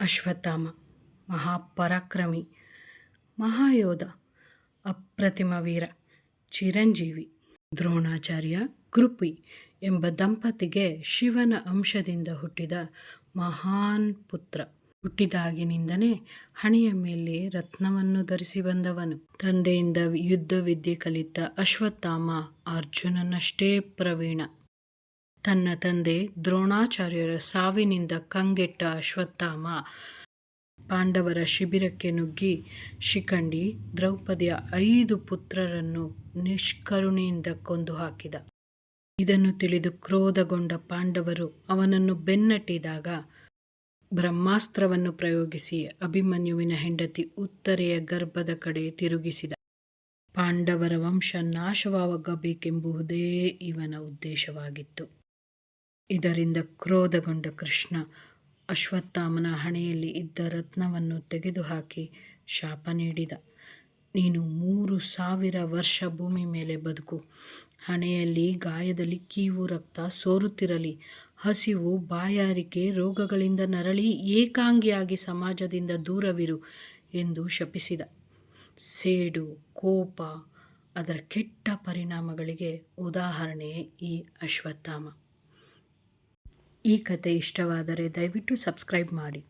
ಅಶ್ವತ್ಥಾಮ ಮಹಾಪರಾಕ್ರಮಿ, ಮಹಾಯೋಧ, ಅಪ್ರತಿಮ ವೀರ, ಚಿರಂಜೀವಿ. ದ್ರೋಣಾಚಾರ್ಯ, ಕೃಪಿ ಎಂಬ ದಂಪತಿಗೆ ಶಿವನ ಅಂಶದಿಂದ ಹುಟ್ಟಿದ ಮಹಾನ್ ಪುತ್ರ. ಹುಟ್ಟಿದಾಗಿನಿಂದನೇ ಹಣೆಯ ಮೇಲೆ ರತ್ನವನ್ನು ಧರಿಸಿ ಬಂದವನು. ತಂದೆಯಿಂದ ಯುದ್ಧ ವಿದ್ಯೆ ಕಲಿತ ಅಶ್ವತ್ಥಾಮ ಅರ್ಜುನನಷ್ಟೇ ಪ್ರವೀಣ. ತನ್ನ ತಂದೆ ದ್ರೋಣಾಚಾರ್ಯರ ಸಾವಿನಿಂದ ಕಂಗೆಟ್ಟ ಅಶ್ವತ್ಥಾಮ ಪಾಂಡವರ ಶಿಬಿರಕ್ಕೆ ನುಗ್ಗಿ ಶಿಖಂಡಿ, ದ್ರೌಪದಿಯ 5 ಪುತ್ರರನ್ನು ನಿಷ್ಕರುಣೆಯಿಂದ ಕೊಂದು ಹಾಕಿದ. ಇದನ್ನು ತಿಳಿದು ಕ್ರೋಧಗೊಂಡ ಪಾಂಡವರು ಅವನನ್ನು ಬೆನ್ನಟ್ಟಿದಾಗ ಬ್ರಹ್ಮಾಸ್ತ್ರವನ್ನು ಪ್ರಯೋಗಿಸಿ ಅಭಿಮನ್ಯುವಿನ ಹೆಂಡತಿ ಉತ್ತರೆಯ ಗರ್ಭದ ಕಡೆ ತಿರುಗಿಸಿದ. ಪಾಂಡವರ ವಂಶ ನಾಶವಾಗಬೇಕೆಂಬುದೇ ಇವನ ಉದ್ದೇಶವಾಗಿತ್ತು. ಇದರಿಂದ ಕ್ರೋಧಗೊಂಡ ಕೃಷ್ಣ ಅಶ್ವತ್ಥಾಮನ ಹಣೆಯಲ್ಲಿ ಇದ್ದ ರತ್ನವನ್ನು ತೆಗೆದುಹಾಕಿ ಶಾಪ ನೀಡಿದ. ನೀನು 3000 ವರ್ಷ ಭೂಮಿ ಮೇಲೆ ಬದುಕು. ಹಣೆಯಲ್ಲಿ ಗಾಯದಲ್ಲಿ ಕೀವು ರಕ್ತ ಸೋರುತ್ತಿರಲಿ. ಹಸಿವು, ಬಾಯಾರಿಕೆ, ರೋಗಗಳಿಂದ ನರಳಿ ಏಕಾಂಗಿಯಾಗಿ ಸಮಾಜದಿಂದ ದೂರವಿರು ಎಂದು ಶಪಿಸಿದ. ಸೇಡು, ಕೋಪ, ಅದರ ಕೆಟ್ಟ ಪರಿಣಾಮಗಳಿಗೆ ಉದಾಹರಣೆ ಈ ಅಶ್ವತ್ಥಾಮ. ಈ ಕತೆ ಇಷ್ಟವಾದರೆ ದಯವಿಟ್ಟು ಸಬ್ಸ್ಕ್ರೈಬ್ ಮಾಡಿ.